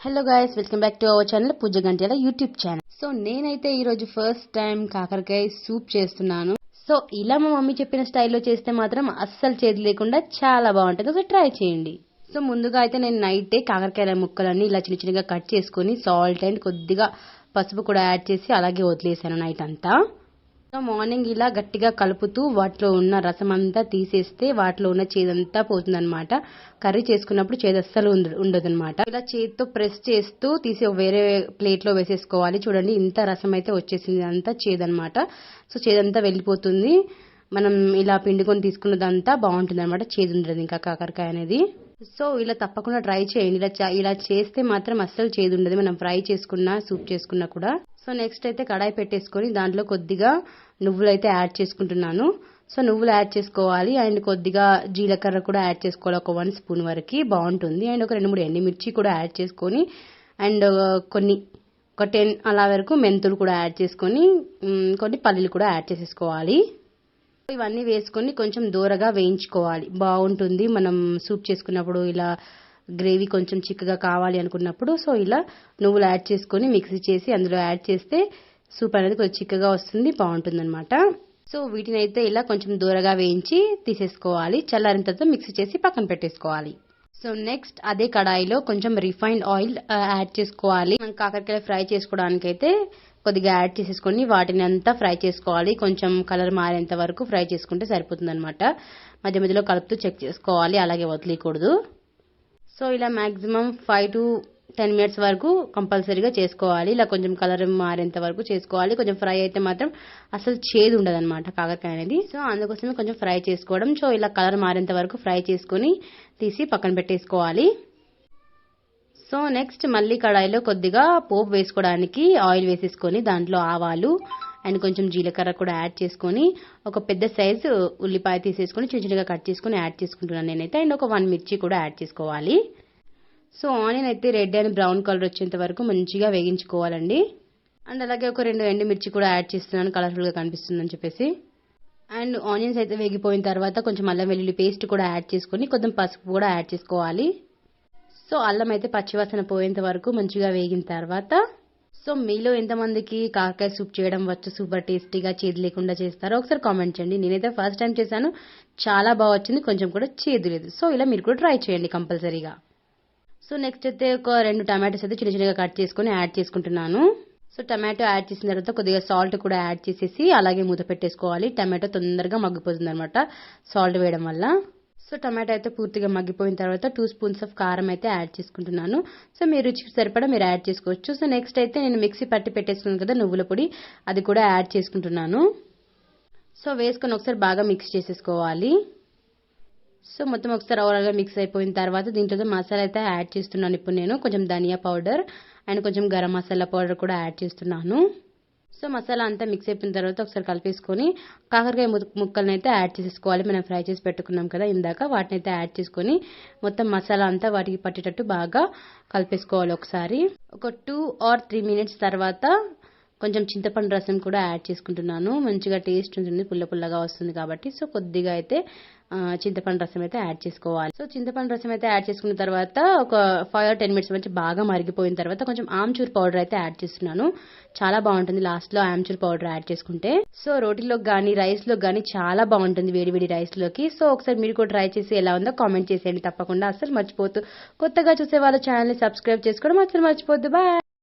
Hello guys, welcome back to our channel Pooja Gantala YouTube channel. So నేనైతే ఈరోజు first time కాకరకాయ soup చేస్తున్నాను. So ఇలా మా మమ్మీ చెప్పిన స్టైల్లో చేస్తే మాత్రం అస్సలు చేదు లేకుండా చాలా బాగుంటుంది. ఒకసారి ట్రై చేయండి. సో ముందుగా అయితే నేను నైటే కాకరకాయల ముక్కలన్నీ ఇలా చిన్న చిన్నగా కట్ చేసుకుని సాల్ట్ అండ్ కొద్దిగా పసుపు కూడా యాడ్ చేసి అలాగే వదిలేసాను నైట్ అంతా. సో మార్నింగ్ ఇలా గట్టిగా కలుపుతూ వాటిలో ఉన్న రసం అంతా తీసేస్తే వాటిలో ఉన్న చేదంతా పోతుందన్నమాట. కర్రీ చేసుకున్నప్పుడు చేదు అస్సలు ఉండదన్నమాట. ఇలా చేతితో ప్రెస్ చేస్తూ తీసి వేరే ప్లేట్ లో వేసేసుకోవాలి. చూడండి, ఇంత రసం అయితే వచ్చేసింది, అంతా చేదన్నమాట. సో చేదంతా వెళ్ళిపోతుంది. మనం ఇలా పిండుకొని తీసుకున్నదంతా బాగుంటుంది అనమాట, చేదు ఉండదు ఇంకా కాకరకాయ అనేది. సో ఇలా తప్పకుండా ట్రై చేయండి. ఇలా చేస్తే మాత్రం అస్సలు చేదు ఉండదు, మనం ఫ్రై చేసుకున్నా సూప్ చేసుకున్నా కూడా. సో నెక్స్ట్ అయితే కడాయి పెట్టేసుకొని దాంట్లో కొద్దిగా నువ్వులు అయితే యాడ్ చేసుకుంటున్నాను. సో నువ్వులు యాడ్ చేసుకోవాలి అండ్ కొద్దిగా జీలకర్ర కూడా యాడ్ చేసుకోవాలి, ఒక 1 స్పూన్ వరకు బాగుంటుంది. అండ్ ఒక 2-3 ఎండుమిర్చి కూడా యాడ్ చేసుకొని అండ్ ఒక 10 అలా వరకు మెంతులు కూడా యాడ్ చేసుకొని కొన్ని పల్లీలు కూడా యాడ్ చేసేసుకోవాలి. ఇవన్నీ వేసుకొని కొంచెం దూరగా వేయించుకోవాలి, బాగుంటుంది మనం సూప్ చేసుకున్నప్పుడు. ఇలా గ్రేవీ కొంచెం చిక్కగా కావాలి అనుకున్నప్పుడు సో ఇలా నువ్వులు యాడ్ చేసుకొని మిక్సీ చేసి అందులో యాడ్ చేస్తే సూప్ అనేది కొంచెం చిక్కగా వస్తుంది, బాగుంటుంది అనమాట. సో వీటిని అయితే ఇలా కొంచెం దూరగా వేయించి తీసేసుకోవాలి. చల్లారిన తర్వాత మిక్సీ చేసి పక్కన పెట్టేసుకోవాలి. సో నెక్స్ట్ అదే కడాయిలో కొంచెం రిఫైన్డ్ ఆయిల్ యాడ్ చేసుకోవాలి. మనం కాకరకాయ ఫ్రై చేసుకోవడానికి అయితే కొద్దిగా యాడ్ చేసేసుకొని వాటిని అంతా ఫ్రై చేసుకోవాలి. కొంచెం కలర్ మారేంత వరకు ఫ్రై చేసుకుంటే సరిపోతుంది అనమాట. మధ్య మధ్యలో కలుపుతూ చెక్ చేసుకోవాలి, అలాగే వదిలేయకూడదు. సో ఇలా మాక్సిమం 5 to 10 minutes వరకు కంపల్సరీగా చేసుకోవాలి. ఇలా కొంచెం కలర్ మారేంత వరకు చేసుకోవాలి. కొంచెం ఫ్రై అయితే మాత్రం అసలు చేదు ఉండదు అనమాట కాకరకాయ అనేది. సో అందుకోసమే కొంచెం ఫ్రై చేసుకోవడం. సో ఇలా కలర్ మారేంత వరకు ఫ్రై చేసుకొని తీసి పక్కన పెట్టేసుకోవాలి. సో నెక్స్ట్ మళ్ళీ కడాయిలో కొద్దిగా పోపు వేసుకోవడానికి ఆయిల్ వేసేసుకొని దాంట్లో ఆవాలు అండ్ కొంచెం జీలకర్ర కూడా యాడ్ చేసుకొని ఒక పెద్ద సైజు ఉల్లిపాయ తీసేసుకొని చిన్న చిన్నగా కట్ చేసుకుని యాడ్ చేసుకుంటున్నాను నేనైతే. అండ్ ఒక 1 మిర్చి కూడా యాడ్ చేసుకోవాలి. సో ఆనియన్ అయితే రెడ్ అండ్ బ్రౌన్ కలర్ వచ్చేంత వరకు మంచిగా వేగించుకోవాలండి. అండ్ అలాగే ఒక 2 ఎండుమిర్చి కూడా యాడ్ చేస్తున్నాను, కలర్ఫుల్గా కనిపిస్తుందని చెప్పేసి. అండ్ ఆనియన్స్ అయితే వేగిపోయిన తర్వాత కొంచెం అల్లం వెల్లుల్లి పేస్ట్ కూడా యాడ్ చేసుకొని కొంచెం పసుపు కూడా యాడ్ చేసుకోవాలి. సో అల్లం అయితే పచ్చివాసన పోయేంత వరకు మంచిగా వేగిన తర్వాత సో మీలో ఎంతమందికి కాకరకాయ సూప్ చేయడం వచ్చు, సూపర్ టేస్టీగా చేదు లేకుండా చేస్తారో ఒకసారి కామెంట్ చేయండి. నేనైతే ఫస్ట్ టైం చేశాను, చాలా బాగా వచ్చింది, కొంచెం కూడా చేదు లేదు. సో ఇలా మీరు కూడా ట్రై చేయండి కంపల్సరీగా. సో నెక్స్ట్ అయితే ఒక 2 టమాటోస్ అయితే చిన్న చిన్నగా కట్ చేసుకొని యాడ్ చేసుకుంటున్నాను. సో టమాటో యాడ్ చేసిన తర్వాత కొద్దిగా సాల్ట్ కూడా యాడ్ చేసేసి అలాగే మూత పెట్టేసుకోవాలి. టమాటో తొందరగా మగ్గిపోతుంది అనమాట సాల్ట్ వేయడం వల్ల. సో టమాటో అయితే పూర్తిగా మగ్గిపోయిన తర్వాత 2 స్పూన్స్ ఆఫ్ కారం అయితే యాడ్ చేసుకుంటున్నాను. సో మీ రుచికి సరిపడా మీరు యాడ్ చేసుకోవచ్చు. సో నెక్స్ట్ అయితే నేను మిక్సీ పట్టి పెట్టేసుకున్నాను కదా నువ్వుల పొడి, అది కూడా యాడ్ చేసుకుంటున్నాను. సో వేసుకొని ఒకసారి బాగా మిక్స్ చేసేసుకోవాలి. సో మొత్తం ఒకసారి ఓవరాల్గా మిక్స్ అయిపోయిన తర్వాత దీంట్లో మసాలా అయితే యాడ్ చేస్తున్నాను. ఇప్పుడు నేను కొంచెం ధనియా పౌడర్ అండ్ కొంచెం గరం మసాలా పౌడర్ కూడా యాడ్ చేస్తున్నాను. సో మసాలా అంతా మిక్స్ అయిపోయిన తర్వాత ఒకసారి కలిపేసుకొని కాకరకాయ ముక్కలను అయితే యాడ్ చేసేసుకోవాలి. మనం ఫ్రై చేసి పెట్టుకున్నాం కదా ఇందాక, వాటిని అయితే యాడ్ చేసుకొని మొత్తం మసాలా అంతా వాటికి పట్టేటట్టు బాగా కలిపేసుకోవాలి. ఒకసారి ఒక 2 or 3 minutes తర్వాత కొంచెం చింతపండు రసం కూడా యాడ్ చేసుకుంటున్నాను. మంచిగా టేస్ట్ ఉంటుంది, పుల్ల పుల్లగా వస్తుంది కాబట్టి. సో కొద్దిగా అయితే చింతపండు రసం అయితే యాడ్ చేసుకోవాలి. సో చింతపండు రసం అయితే యాడ్ చేసుకున్న తర్వాత ఒక 5 or 10 minutes మంచి బాగా మరిగిపోయిన తర్వాత కొంచెం ఆమ్చూర్ పౌడర్ అయితే యాడ్ చేస్తున్నాను. చాలా బాగుంటుంది లాస్ట్ లో ఆమ్చూర్ పౌడర్ యాడ్ చేసుకుంటే. సో రోటీలోకి కానీ రైస్ లోకి కానీ చాలా బాగుంటుంది, వేడి వేడి రైస్ లోకి. సో ఒకసారి మీరు కూడా ట్రై చేసి ఎలా ఉందో కామెంట్ చేసేయండి తప్పకుండా. అసలు మర్చిపోతూ కొత్తగా చూసే వాళ్ళ ఛానల్ ని సబ్స్క్రైబ్ చేసుకోవడం అసలు మర్చిపోద్దు. బాయ్.